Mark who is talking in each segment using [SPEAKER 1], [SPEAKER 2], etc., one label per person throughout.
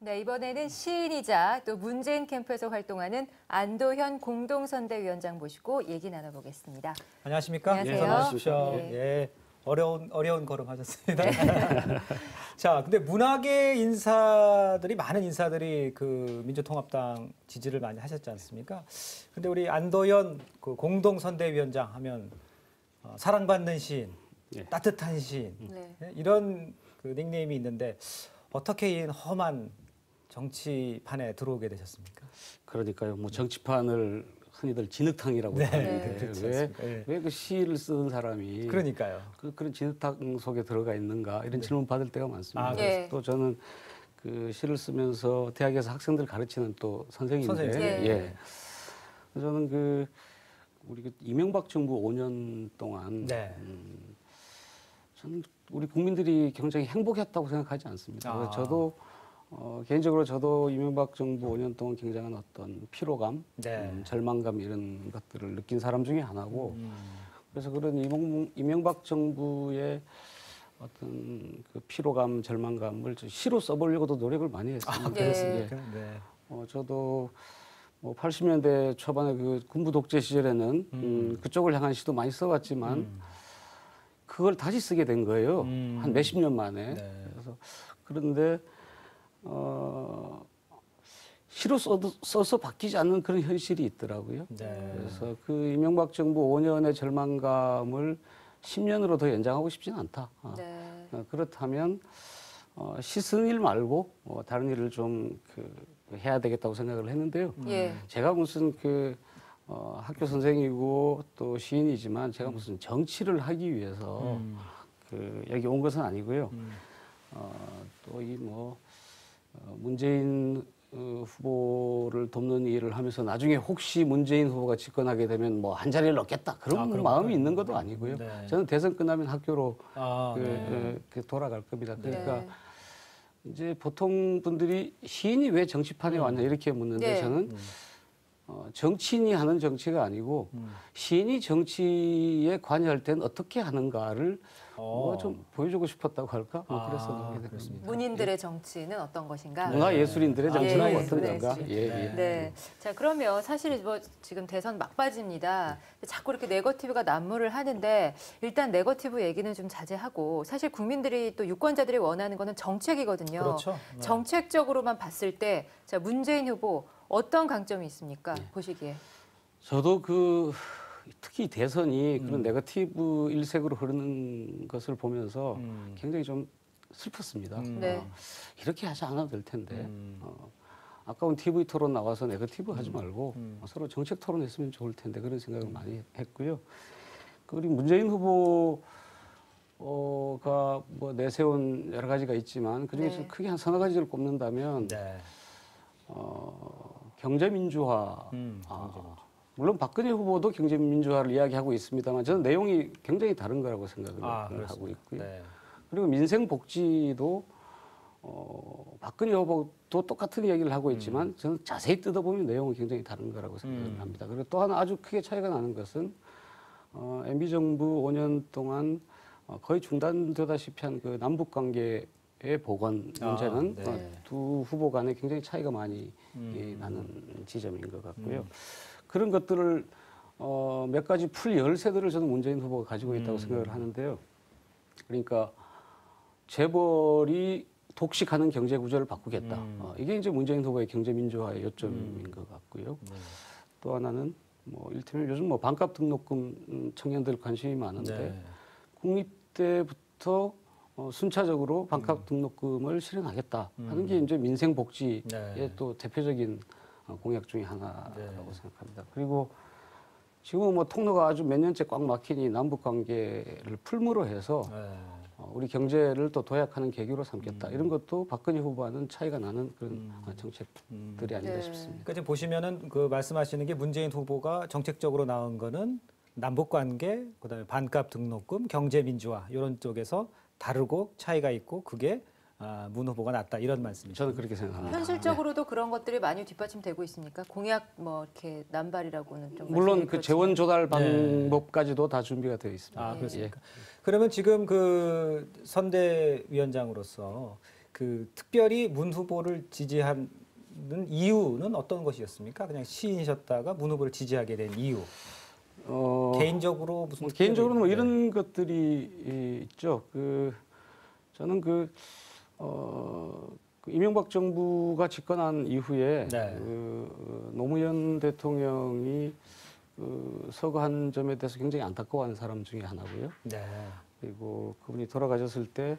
[SPEAKER 1] 네, 이번에는 시인이자 또 문재인 캠프에서 활동하는 안도현 공동선대위원장 모시고 얘기 나눠보겠습니다.
[SPEAKER 2] 안녕하십니까?
[SPEAKER 1] 안녕하세요.
[SPEAKER 2] 어서 나오십시오.
[SPEAKER 1] 네.
[SPEAKER 2] 예, 어려운 걸음 하셨습니다. 자, 근데 문학의 인사들이 많은 인사들이 그 민주통합당 지지를 많이 하셨지 않습니까? 근데 우리 안도현 그 공동선대위원장 하면 사랑받는 시인,
[SPEAKER 3] 예.
[SPEAKER 2] 따뜻한 시인
[SPEAKER 1] 네.
[SPEAKER 2] 이런 그 닉네임이 있는데 어떻게 이 험한 정치판에 들어오게 되셨습니까?
[SPEAKER 3] 그러니까요. 뭐 정치판을 흔히들 진흙탕이라고
[SPEAKER 2] 네,
[SPEAKER 3] 하는데
[SPEAKER 2] 그렇지
[SPEAKER 3] 왜
[SPEAKER 2] 않습니까? 예.
[SPEAKER 3] 그 시를 쓰는 사람이
[SPEAKER 2] 그러니까요.
[SPEAKER 3] 그런 진흙탕 속에 들어가 있는가 이런
[SPEAKER 2] 네.
[SPEAKER 3] 질문 받을 때가 많습니다.
[SPEAKER 2] 아,
[SPEAKER 3] 그래서
[SPEAKER 1] 네.
[SPEAKER 3] 또 저는 그 시를 쓰면서 대학에서 학생들 가르치는 또 선생인데
[SPEAKER 2] 선생님.
[SPEAKER 1] 네.
[SPEAKER 3] 예. 저는 그 우리 그 이명박 정부 5년 동안
[SPEAKER 2] 네.
[SPEAKER 3] 저는 우리 국민들이 굉장히 행복했다고 생각하지 않습니다. 그래서
[SPEAKER 2] 아.
[SPEAKER 3] 저도 개인적으로 저도 이명박 정부 5년 동안 굉장한 어떤 피로감,
[SPEAKER 2] 네.
[SPEAKER 3] 절망감 이런 것들을 느낀 사람 중에 하나고 그래서 그런 이명박 정부의 어떤 그 피로감, 절망감을 시로 써보려고도 노력을 많이 했습니다.
[SPEAKER 1] 네.
[SPEAKER 3] 그래서
[SPEAKER 2] 네.
[SPEAKER 3] 저도 뭐 80년대 초반에 그 군부 독재 시절에는 그쪽을 향한 시도 많이 써왔지만 그걸 다시 쓰게 된 거예요. 한 몇십 년 만에.
[SPEAKER 2] 네.
[SPEAKER 3] 그래서 그런데 시로 써서 바뀌지 않는 그런 현실이 있더라고요.
[SPEAKER 2] 네.
[SPEAKER 3] 그래서 그 이명박 정부 5년의 절망감을 10년으로 더 연장하고 싶지는 않다.
[SPEAKER 1] 네.
[SPEAKER 3] 그렇다면 시 쓰는 일 말고 다른 일을 좀 해야 되겠다고 생각을 했는데요.
[SPEAKER 1] 예.
[SPEAKER 3] 제가 무슨 학교 선생이고 또 시인이지만 제가 무슨 정치를 하기 위해서 여기 온 것은 아니고요. 또 이 문재인 후보를 돕는 일을 하면서 나중에 혹시 문재인 후보가 집권하게 되면 뭐 한 자리를 얻겠다 그런
[SPEAKER 2] 그런
[SPEAKER 3] 마음이
[SPEAKER 2] 거군요.
[SPEAKER 3] 있는 것도 아니고요.
[SPEAKER 2] 네.
[SPEAKER 3] 저는 대선 끝나면 학교로
[SPEAKER 2] 네.
[SPEAKER 3] 돌아갈 겁니다. 그러니까
[SPEAKER 1] 네.
[SPEAKER 3] 이제 보통 분들이 시인이 왜 정치판에 왔냐 이렇게 묻는데
[SPEAKER 1] 네.
[SPEAKER 3] 저는 정치인이 하는 정치가 아니고 시인이 정치에 관여할 때는 어떻게 하는가를 좀 보여주고 싶었다고 할까? 그래서 그렇게 됐습니다.
[SPEAKER 1] 문인들의 정치는 어떤 것인가?
[SPEAKER 3] 문화예술인들의 정치는
[SPEAKER 1] 예,
[SPEAKER 3] 어떤
[SPEAKER 1] 네.
[SPEAKER 3] 건가? 예, 예.
[SPEAKER 1] 네. 자, 그러면 사실 뭐 지금 대선 막바지입니다. 자꾸 이렇게 네거티브가 난무를 하는데 일단 네거티브 얘기는 좀 자제하고 사실 국민들이 또 유권자들이 원하는 거는 정책이거든요.
[SPEAKER 2] 그렇죠. 네.
[SPEAKER 1] 정책적으로만 봤을 때 자, 문재인 후보 어떤 강점이 있습니까? 보시기에.
[SPEAKER 3] 저도 특히 대선이 그런 네거티브 일색으로 흐르는 것을 보면서 굉장히 좀 슬펐습니다.
[SPEAKER 1] 네.
[SPEAKER 3] 이렇게 하지 않아도 될 텐데 아까운 TV 토론 나와서 네거티브 하지 말고 서로 정책 토론했으면 좋을 텐데 그런 생각을 많이 했고요. 그리고 문재인 후보가 뭐 내세운 여러 가지가 있지만 그중에서
[SPEAKER 1] 네.
[SPEAKER 3] 크게 한 서너 가지를 꼽는다면
[SPEAKER 2] 네.
[SPEAKER 3] 경제민주화. 물론 박근혜 후보도 경제민주화를 이야기하고 있습니다만 저는 내용이 굉장히 다른 거라고 생각을 하고 있고요.
[SPEAKER 2] 네.
[SPEAKER 3] 그리고 민생복지도 박근혜 후보도 똑같은 이야기를 하고 있지만 저는 자세히 뜯어보면 내용은 굉장히 다른 거라고 생각을 합니다. 그리고 또 하나 아주 크게 차이가 나는 것은 MB 정부 5년 동안 거의 중단되다시피 한 그 남북관계의 복원 문제는
[SPEAKER 2] 네.
[SPEAKER 3] 두 후보 간에 굉장히 차이가 많이 나는 지점인 것 같고요. 그런 것들을 몇 가지 풀 열쇠들을 저는 문재인 후보가 가지고 있다고 생각을 하는데요. 그러니까 재벌이 독식하는 경제 구조를 바꾸겠다. 이게 이제 문재인 후보의 경제민주화의 요점인 것 같고요. 또 하나는 뭐 일테면 요즘 뭐 반값 등록금 청년들 관심이 많은데
[SPEAKER 2] 네.
[SPEAKER 3] 국립대부터 순차적으로 반값 등록금을 실현하겠다 하는 게 이제 민생복지의
[SPEAKER 2] 네.
[SPEAKER 3] 또 대표적인 공약 중에 하나라고
[SPEAKER 2] 네.
[SPEAKER 3] 생각합니다. 그리고 지금 뭐 통로가 아주 몇 년째 꽉 막히니 남북 관계를 풀무로 해서
[SPEAKER 2] 네.
[SPEAKER 3] 우리 경제를 또 도약하는 계기로 삼겠다. 이런 것도 박근혜 후보와는 차이가 나는 그런 정책들이 아닌가
[SPEAKER 1] 네.
[SPEAKER 3] 싶습니다.
[SPEAKER 2] 그러니까 지금 보시면은 그 말씀하시는 게 문재인 후보가 정책적으로 나온 거는 남북 관계, 그다음에 반값 등록금, 경제 민주화 이런 쪽에서 다르고 차이가 있고 그게 문 후보가 낫다 이런 말씀이죠.
[SPEAKER 3] 저는 그렇게 생각합니다.
[SPEAKER 1] 현실적으로도 그런 것들이 많이 뒷받침되고 있습니까? 공약 뭐 이렇게 남발이라고는 좀
[SPEAKER 3] 물론
[SPEAKER 1] 말씀드리기
[SPEAKER 3] 그
[SPEAKER 1] 그렇지만.
[SPEAKER 3] 재원 조달 방법까지도 다 준비가 되어 있습니다.
[SPEAKER 2] 아,
[SPEAKER 1] 네.
[SPEAKER 2] 그렇습니까? 그러면 지금 그 선대위원장으로서 그 특별히 문 후보를 지지하는 이유는 어떤 것이었습니까? 그냥 시인이셨다가 문 후보를 지지하게 된 이유. 개인적으로 무슨
[SPEAKER 3] 개인적으로는 뭐
[SPEAKER 2] 특별히-
[SPEAKER 3] 이런 것들이 있죠. 저는 그 이명박 정부가 집권한 이후에
[SPEAKER 2] 네.
[SPEAKER 3] 노무현 대통령이 서거한 점에 대해서 굉장히 안타까워하는 사람 중에 하나고요.
[SPEAKER 2] 네.
[SPEAKER 3] 그리고 그분이 돌아가셨을 때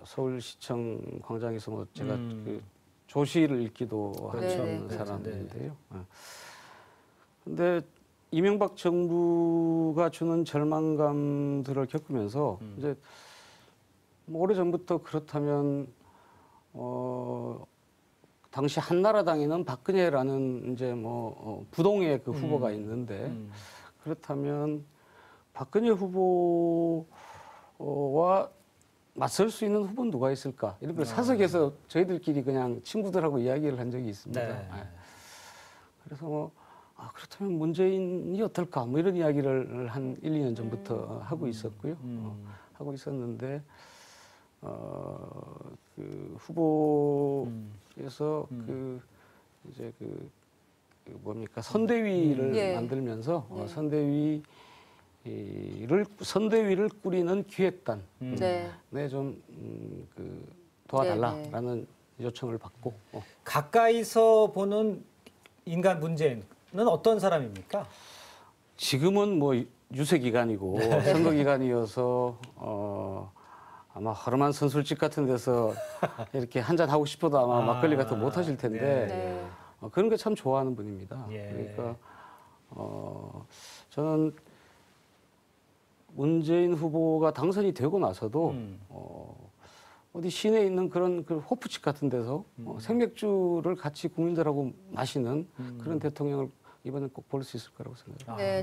[SPEAKER 3] 서울시청 광장에서 뭐 제가 그 조시를 읽기도
[SPEAKER 1] 그렇죠.
[SPEAKER 3] 하는
[SPEAKER 1] 네,
[SPEAKER 3] 사람인데요. 근데 이명박 정부가 주는 절망감들을 겪으면서 이제 뭐 오래전부터 그렇다면 당시 한나라당에는 박근혜라는 이제 부동의 그 후보가 있는데 그렇다면 박근혜 후보와 맞설 수 있는 후보는 누가 있을까? 이런 걸 사석에서 저희들끼리 그냥 친구들하고 이야기를 한 적이 있습니다.
[SPEAKER 2] 네.
[SPEAKER 3] 예. 그래서 그렇다면 문재인이 어떨까? 뭐 이런 이야기를 한 1, 2년 전부터 하고 있었고요. 하고 있었는데 그 후보에서 이제 뭡니까 선대위를
[SPEAKER 1] 예.
[SPEAKER 3] 만들면서
[SPEAKER 1] 네.
[SPEAKER 3] 선대위를 꾸리는 기획단에
[SPEAKER 1] 네.
[SPEAKER 3] 좀 도와달라라는 요청을 받고
[SPEAKER 2] 가까이서 보는 인간 문재인은 어떤 사람입니까?
[SPEAKER 3] 지금은 뭐 유세 기간이고 선거 기간이어서 아마 허름한 선술집 같은 데서 이렇게 한잔 하고 싶어도 아마 막걸리 같은 거 못 하실 텐데
[SPEAKER 1] 네.
[SPEAKER 3] 그런 거 참 좋아하는 분입니다.
[SPEAKER 2] 예.
[SPEAKER 3] 그러니까 저는 문재인 후보가 당선이 되고 나서도 어디 시내에 있는 그런 그 호프집 같은 데서 생맥주를 같이 국민들하고 마시는 그런 대통령을 이번엔 꼭 볼 수 있을 거라고 생각합니다.
[SPEAKER 1] 네,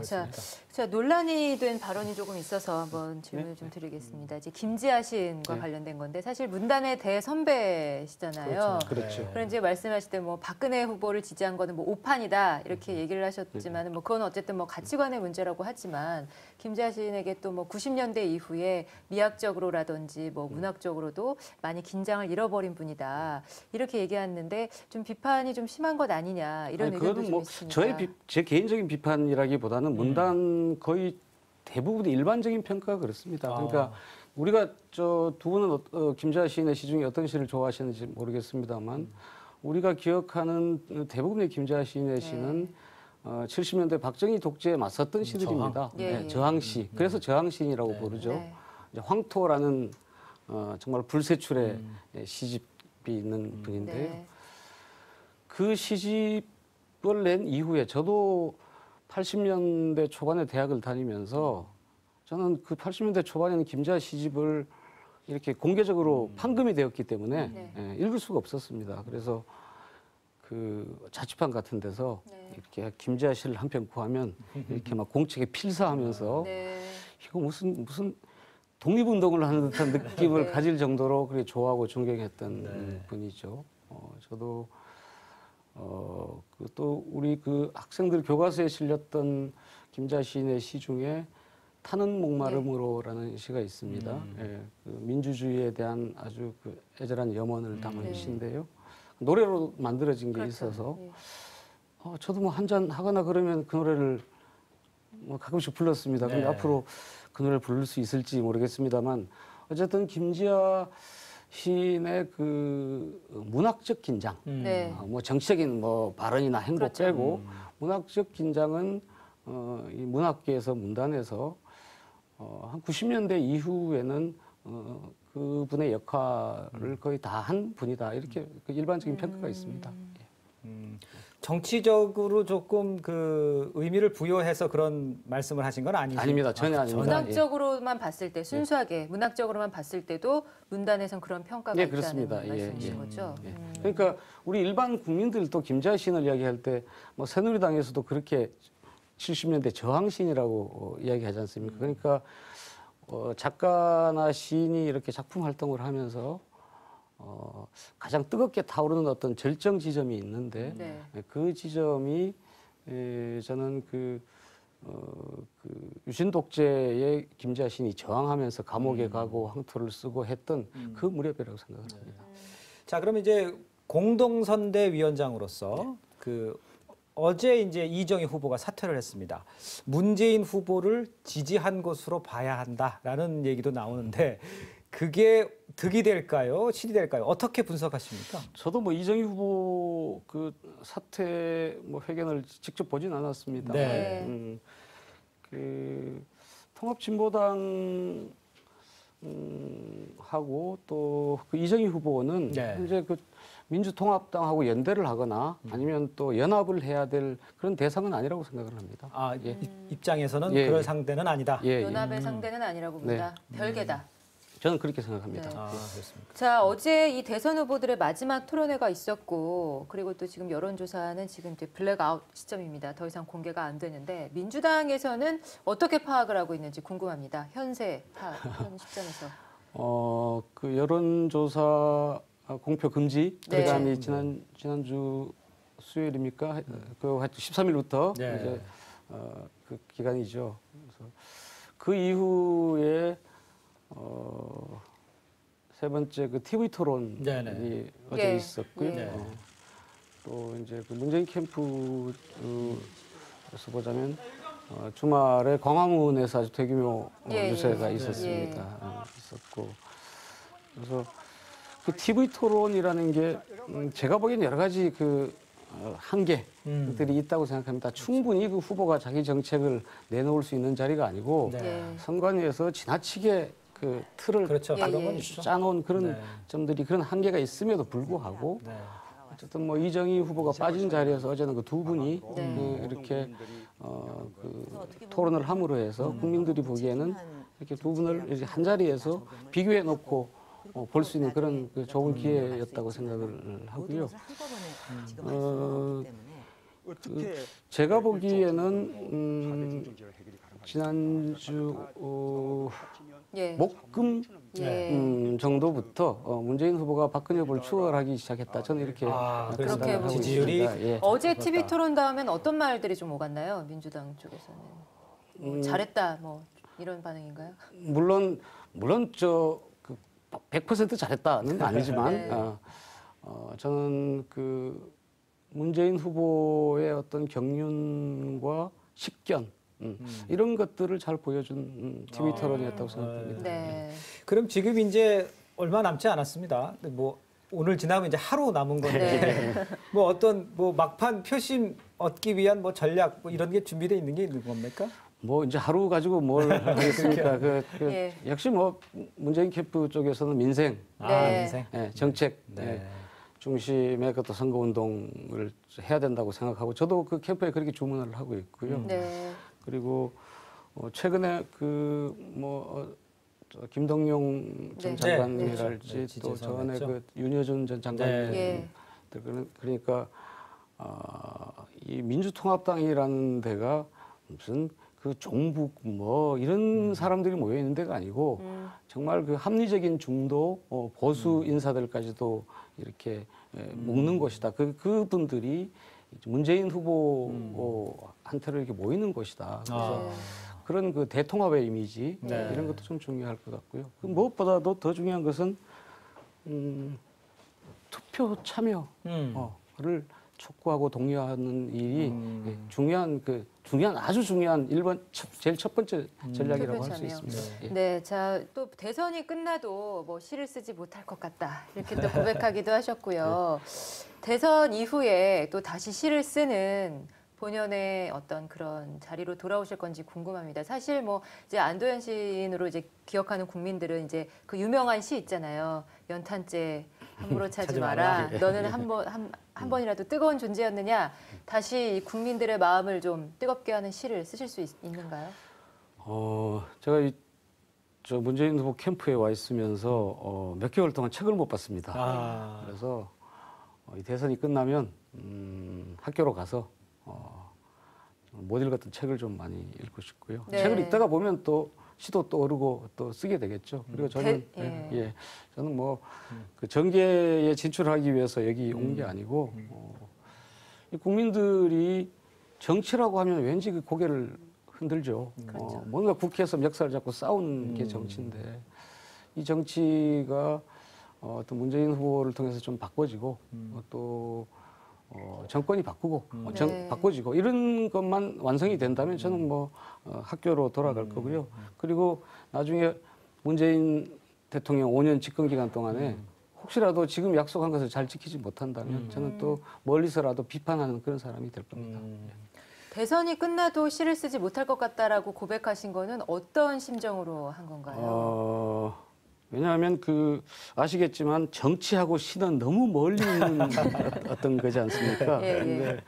[SPEAKER 1] 자, 논란이 된 발언이 조금 있어서 한번 질문을 좀 드리겠습니다. 이제 김지아 시인과
[SPEAKER 3] 네.
[SPEAKER 1] 관련된 건데 사실 문단의 대선배시잖아요.
[SPEAKER 3] 그렇죠.
[SPEAKER 1] 그런 이제 말씀하실 때 뭐 박근혜 후보를 지지한 거는 뭐 오판이다 이렇게 얘기를 하셨지만 뭐 그건 어쨌든 뭐 가치관의 문제라고 하지만 김지아 시인에게 또 뭐 90년대 이후에 미학적으로라든지 뭐 문학적으로도 많이 긴장을 잃어버린 분이다 이렇게 얘기했는데 좀 비판이 좀 심한 것 아니냐 이런 의견도
[SPEAKER 3] 그거는
[SPEAKER 1] 좀
[SPEAKER 3] 뭐
[SPEAKER 1] 있습니다.
[SPEAKER 3] 제 개인적인 비판이라기보다는 문단 거의 대부분의 일반적인 평가가 그렇습니다. 그러니까 우리가 두 분은 김지아 시인의 시 중에 어떤 시를 좋아하시는지 모르겠습니다만 우리가 기억하는 대부분의 김지아 시인의 시는 70년대 박정희 독재에 맞섰던 시들입니다.
[SPEAKER 1] 예, 예.
[SPEAKER 3] 저항시. 그래서 저항시인이라고 부르죠.
[SPEAKER 1] 네.
[SPEAKER 3] 이제 황토라는 정말 불세출의 시집이 있는 분인데요.
[SPEAKER 1] 네.
[SPEAKER 3] 그 시집을 낸 이후에 저도 80년대 초반에 대학을 다니면서 저는 그 80년대 초반에는 김지아 시집을 이렇게 공개적으로 판금이 되었기 때문에
[SPEAKER 1] 네.
[SPEAKER 3] 읽을 수가 없었습니다. 그래서 그 자취방 같은 데서
[SPEAKER 1] 네.
[SPEAKER 3] 이렇게 김지아 시를 한 편 구하면 이렇게 막 공책에 필사하면서
[SPEAKER 1] 네.
[SPEAKER 3] 이거 무슨 독립운동을 하는 듯한 느낌을
[SPEAKER 1] 네.
[SPEAKER 3] 가질 정도로 그렇게 좋아하고 존경했던 분이죠. 저도 또 우리 그 학생들 교과서에 실렸던 김지아 시인의 시 중에 타는 목마름으로라는 시가 있습니다. 예, 그 민주주의에 대한 아주 그 애절한 염원을 담은
[SPEAKER 1] 네.
[SPEAKER 3] 시인데요. 노래로 만들어진 게
[SPEAKER 1] 그렇죠.
[SPEAKER 3] 있어서
[SPEAKER 1] 예.
[SPEAKER 3] 저도 뭐 한 잔 하거나 그러면 그 노래를 뭐 가끔씩 불렀습니다. 근데
[SPEAKER 2] 네.
[SPEAKER 3] 앞으로 그 노래를 부를 수 있을지 모르겠습니다만 어쨌든 김지아 시인의 그 문학적 긴장,
[SPEAKER 1] 네.
[SPEAKER 3] 뭐 정치적인 뭐 발언이나 행보
[SPEAKER 1] 그렇죠.
[SPEAKER 3] 빼고 문학적 긴장은 이 문학계에서 문단에서 한 90년대 이후에는 그분의 역할을 거의 다 한 분이다 이렇게 그 일반적인 평가가 있습니다.
[SPEAKER 2] 정치적으로 조금 그 의미를 부여해서 그런 말씀을 하신 건 아니죠?
[SPEAKER 3] 아닙니다. 전혀 아닙니다.
[SPEAKER 1] 문학적으로만 봤을 때 순수하게 문학적으로만 봤을 때도 문단에선 그런 평가가
[SPEAKER 3] 예,
[SPEAKER 1] 있다는
[SPEAKER 3] 그렇습니다.
[SPEAKER 1] 말씀이신
[SPEAKER 3] 예, 예.
[SPEAKER 1] 거죠.
[SPEAKER 3] 예. 그러니까 우리 일반 국민들도 김지아 시인을 이야기할 때 뭐 새누리당에서도 그렇게 70년대 저항시인이라고 이야기하지 않습니까? 그러니까 작가나 시인이 이렇게 작품 활동을 하면서 가장 뜨겁게 타오르는 어떤 절정 지점이 있는데
[SPEAKER 1] 네.
[SPEAKER 3] 그 지점이 저는 그 그 유신 독재에 김자신이 저항하면서 감옥에 가고 황토를 쓰고 했던 그 무렵이라고 생각을 합니다.
[SPEAKER 2] 자, 그럼 이제 공동선대위원장으로서 그 어제 이제 이정희 후보가 사퇴를 했습니다. 문재인 후보를 지지한 것으로 봐야 한다라는 얘기도 나오는데 그게 득이 될까요? 실이 될까요? 어떻게 분석하십니까?
[SPEAKER 3] 저도 뭐 이정희 후보 그 사퇴 뭐 회견을 직접 보진 않았습니다.
[SPEAKER 2] 네.
[SPEAKER 3] 그 통합진보당 하고 또 그 이정희 후보는
[SPEAKER 2] 네.
[SPEAKER 3] 현재 그 민주통합당하고 연대를 하거나 아니면 또 연합을 해야 될 그런 대상은 아니라고 생각을 합니다.
[SPEAKER 2] 아, 입장에서는
[SPEAKER 3] 예,
[SPEAKER 2] 그럴
[SPEAKER 3] 예.
[SPEAKER 2] 상대는 아니다.
[SPEAKER 3] 예, 예.
[SPEAKER 1] 연합의 상대는 아니라고 봅니다. 별개다.
[SPEAKER 3] 저는 그렇게 생각합니다.
[SPEAKER 1] 네.
[SPEAKER 2] 아, 그렇습니까?
[SPEAKER 1] 자, 어제 이 대선 후보들의 마지막 토론회가 있었고, 그리고 또 지금 여론조사는 지금 이제 블랙아웃 시점입니다. 더 이상 공개가 안 되는데, 민주당에서는 어떻게 파악을 하고 있는지 궁금합니다. 현재 파악, 현 시점에서.
[SPEAKER 3] 그 여론조사 공표 금지
[SPEAKER 1] 네.
[SPEAKER 3] 기간이 지난주 수요일입니까? 그 하여튼 13일부터
[SPEAKER 2] 네.
[SPEAKER 3] 이제 그 기간이죠. 그래서 그 이후에 세 번째 그 TV 토론이
[SPEAKER 2] 네네.
[SPEAKER 3] 어제
[SPEAKER 1] 예.
[SPEAKER 3] 있었고요.
[SPEAKER 1] 예.
[SPEAKER 3] 또 이제 그 문재인 캠프에서 보자면 주말에 광화문에서 아주 대규모
[SPEAKER 1] 예,
[SPEAKER 3] 유세가
[SPEAKER 1] 예.
[SPEAKER 3] 있었습니다. 있었고 그래서 그 TV 토론이라는 게 제가 보기엔 여러 가지 그 한계들이 있다고 생각합니다. 충분히 그 후보가 자기 정책을 내놓을 수 있는 자리가 아니고
[SPEAKER 2] 네.
[SPEAKER 1] 예.
[SPEAKER 3] 선관위에서 지나치게 그 틀을
[SPEAKER 2] 그렇죠.
[SPEAKER 1] 예,
[SPEAKER 2] 그런
[SPEAKER 1] 예.
[SPEAKER 2] 건 있죠.
[SPEAKER 3] 짜놓은 그런
[SPEAKER 2] 네.
[SPEAKER 3] 점들이 그런 한계가 있음에도 불구하고
[SPEAKER 2] 네.
[SPEAKER 3] 어쨌든 뭐 이정희 후보가 빠진 자리에서 어제는 그 두 분이
[SPEAKER 1] 네.
[SPEAKER 3] 이렇게 그 토론을 함으로 해서 국민들이 보기에는 이렇게 두 분을 이렇게 한 자리에서 비교해 놓고 볼 수 있는 그런 그 좋은 기회였다고 생각을 하고요. 제가 보기에는 지난주
[SPEAKER 1] 예.
[SPEAKER 3] 목금
[SPEAKER 1] 예.
[SPEAKER 3] 정도부터 문재인 후보가 박근혜 후보를 추월하기 시작했다. 저는 이렇게
[SPEAKER 2] 그렇게
[SPEAKER 3] 생각을 하고
[SPEAKER 2] 지지율이
[SPEAKER 3] 있습니다. 예.
[SPEAKER 1] 어제 TV 토론 다음엔 어떤 말들이 좀 오갔나요? 민주당 쪽에서는. 뭐 잘했다, 뭐 이런 반응인가요?
[SPEAKER 3] 물론 저 100% 잘했다는 아니지만
[SPEAKER 1] 네.
[SPEAKER 3] 저는 그 문재인 후보의 어떤 경륜과 식견 이런 것들을 잘 보여준 TV 토론이었다고 생각합니다.
[SPEAKER 1] 네.
[SPEAKER 2] 그럼 지금 이제 얼마 남지 않았습니다. 근데 뭐 오늘 지나면 이제 하루 남은 건데 뭐 어떤 뭐 막판 표심 얻기 위한 뭐 전략 뭐 이런 게 준비되어 있는 게 있는 겁니까?
[SPEAKER 3] 뭐 이제 하루 가지고 뭘 하겠습니까?
[SPEAKER 1] 예.
[SPEAKER 3] 역시 뭐 문재인 캠프 쪽에서는 민생,
[SPEAKER 1] 네.
[SPEAKER 2] 인생.
[SPEAKER 3] 정책
[SPEAKER 2] 네.
[SPEAKER 3] 중심의 그것도 선거 운동을 해야 된다고 생각하고 저도 그 캠프에 그렇게 주문을 하고 있고요.
[SPEAKER 1] 네.
[SPEAKER 3] 그리고 최근에 김동용 전
[SPEAKER 1] 네.
[SPEAKER 3] 장관이랄지
[SPEAKER 2] 네.
[SPEAKER 3] 또 전에
[SPEAKER 2] 지지선했죠.
[SPEAKER 3] 그 윤여준 전 장관님
[SPEAKER 1] 예.
[SPEAKER 3] 그러니까 이 민주통합당이라는 데가 무슨 그 종북 뭐 이런 사람들이 모여 있는 데가 아니고 정말 그 합리적인 중도 보수 인사들까지도 이렇게 묶는 곳이다. 그분들이 문재인 후보한테로 이렇게 모이는 곳이다. 그래서 그런 그 대통합의 이미지
[SPEAKER 2] 네.
[SPEAKER 3] 이런 것도 좀 중요할 것 같고요. 그 무엇보다도 더 중요한 것은 투표 참여를 촉구하고 독려하는 일이 아주 중요한 제일 첫 번째 전략이라고 할 수
[SPEAKER 1] 투표
[SPEAKER 3] 있습니다. 예.
[SPEAKER 1] 네, 자, 또 대선이 끝나도 뭐 시를 쓰지 못할 것 같다. 이렇게 또 고백하기도 하셨고요. 대선 이후에 또 다시 시를 쓰는 본연의 어떤 그런 자리로 돌아오실 건지 궁금합니다. 사실 뭐 이제 안도현 시인으로 이제 기억하는 국민들은 이제 그 유명한 시 있잖아요. 연탄재 함부로 차지 마라. 너는 한 번이라도 뜨거운 존재였느냐. 다시 이 국민들의 마음을 좀 뜨겁게 하는 시를 쓰실 수 있는가요?
[SPEAKER 3] 제가 저 문재인 후보 캠프에 와 있으면서 몇 개월 동안 책을 못 봤습니다. 그래서 이 대선이 끝나면 학교로 가서 못 읽었던 책을 좀 많이 읽고 싶고요.
[SPEAKER 1] 네.
[SPEAKER 3] 책을 읽다가 보면 또 시도 또 오르고 또 쓰게 되겠죠. 그리고 저는 저는 뭐 그 정계에 진출하기 위해서 여기 온 게 아니고 이 국민들이 정치라고 하면 왠지 그 고개를 흔들죠.
[SPEAKER 1] 그렇죠.
[SPEAKER 3] 뭔가 국회에서 멱살을 잡고 싸우는 게 정치인데 이 정치가 또 문재인 후보를 통해서 좀 바꿔지고 또 정권이 바꾸고
[SPEAKER 1] 네.
[SPEAKER 3] 바꿔지고 이런 것만 완성이 된다면 저는 뭐 학교로 돌아갈 거고요. 그리고 나중에 문재인 대통령 5년 집권 기간 동안에 혹시라도 지금 약속한 것을 잘 지키지 못한다면 저는 또 멀리서라도 비판하는 그런 사람이 될 겁니다.
[SPEAKER 1] 대선이 끝나도 시를 쓰지 못할 것 같다라고 고백하신 거는 어떤 심정으로 한 건가요?
[SPEAKER 3] 왜냐하면 아시겠지만 정치하고 시는 너무 멀리 있는 어떤 거지 않습니까?
[SPEAKER 1] 예, 예.
[SPEAKER 3] 근데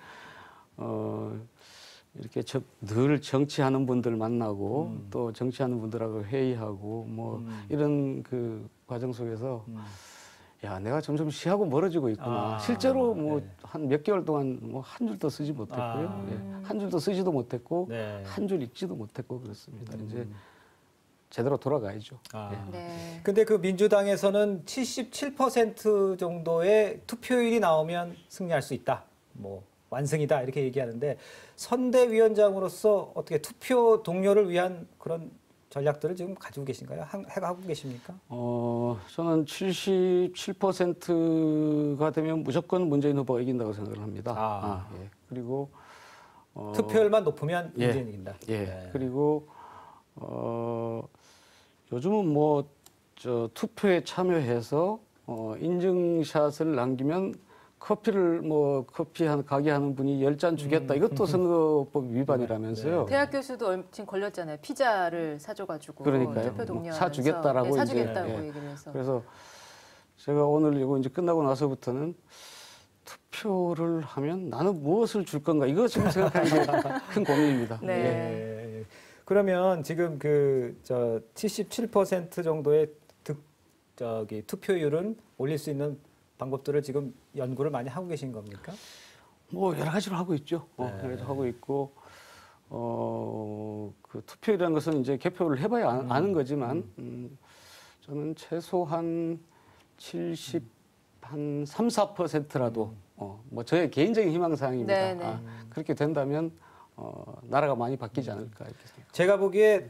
[SPEAKER 3] 이렇게 늘 정치하는 분들 만나고 또 정치하는 분들하고 회의하고 뭐 이런 그 과정 속에서 야, 내가 점점 시하고 멀어지고 있구나. 실제로 뭐 한 몇 개월 동안 뭐 한 줄도 쓰지 못했고요. 예, 한 줄도 쓰지도 못했고
[SPEAKER 2] 네.
[SPEAKER 3] 한 줄 읽지도 못했고 그렇습니다. 이제 제대로 돌아가야죠.
[SPEAKER 1] 네.
[SPEAKER 2] 근데 그 민주당에서는 77% 정도의 투표율이 나오면 승리할 수 있다. 뭐 완승이다 이렇게 얘기하는데 선대위원장으로서 어떻게 투표 동료를 위한 그런 전략들을 지금 가지고 계신가요? 하고 계십니까?
[SPEAKER 3] 저는 77%가 되면 무조건 문재인 후보가 이긴다고 생각을 합니다. 예. 그리고
[SPEAKER 2] 투표율만 높으면
[SPEAKER 3] 예.
[SPEAKER 2] 문재인 이긴다.
[SPEAKER 3] 예.
[SPEAKER 2] 네.
[SPEAKER 3] 그리고 요즘은 뭐 투표에 참여해서 인증샷을 남기면 커피 한 가게 하는 분이 10잔 주겠다. 이것도 선거법 위반이라면서요.
[SPEAKER 1] 대학 교수도 지금 걸렸잖아요. 피자를 사줘가지고
[SPEAKER 3] 그러니까요.
[SPEAKER 1] 투표 동료하면서
[SPEAKER 3] 사주겠다라고
[SPEAKER 1] 네, 사주겠다고
[SPEAKER 3] 이제, 예.
[SPEAKER 1] 얘기를 해서.
[SPEAKER 3] 그래서 제가 오늘 이거 이제 끝나고 나서부터는 투표를 하면 나는 무엇을 줄 건가 이거 지금 생각하는 게 큰 고민입니다.
[SPEAKER 1] 네.
[SPEAKER 2] 예. 그러면 지금 77% 정도의 투표율은 올릴 수 있는 방법들을 지금 연구를 많이 하고 계신 겁니까?
[SPEAKER 3] 뭐 여러 가지로 하고 있죠. 여러 가지로 하고 있고 그 투표율이라는 것은 이제 개표를 해봐야 아는 거지만 저는 최소한 3~4%라도 뭐 저의 개인적인 희망사항입니다.
[SPEAKER 1] 네, 네.
[SPEAKER 3] 그렇게 된다면 나라가 많이 바뀌지 않을까 이렇게 생각합니다.
[SPEAKER 2] 제가 보기에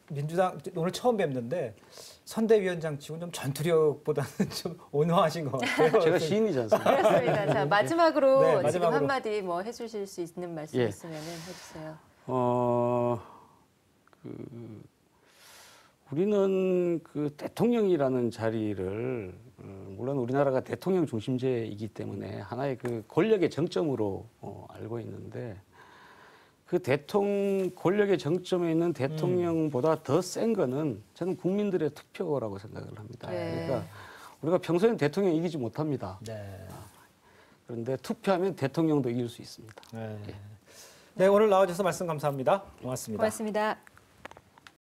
[SPEAKER 2] 민주당 오늘 처음 뵙는데 선대위원장 치고 좀 전투력보다는 좀 온화하신 것 같아요.
[SPEAKER 3] 제가 시인이지 않습니까?
[SPEAKER 1] 그렇습니다. 자, 마지막으로
[SPEAKER 2] 네,
[SPEAKER 1] 지금
[SPEAKER 2] 마지막으로.
[SPEAKER 1] 한마디 뭐 해주실 수 있는 말씀
[SPEAKER 3] 예.
[SPEAKER 1] 있으면 해주세요.
[SPEAKER 3] 우리는 대통령이라는 자리를 물론 우리나라가 대통령 중심제이기 때문에 하나의 권력의 정점으로 알고 있는데 권력의 정점에 있는 대통령보다 더 센 거는 저는 국민들의 투표라고 생각을 합니다.
[SPEAKER 1] 네.
[SPEAKER 3] 그러니까 우리가 평소에는 대통령 이기지 못합니다.
[SPEAKER 2] 네.
[SPEAKER 3] 그런데 투표하면 대통령도 이길 수 있습니다.
[SPEAKER 2] 네. 네, 오늘 나와주셔서 말씀 감사합니다. 고맙습니다.
[SPEAKER 1] 고맙습니다.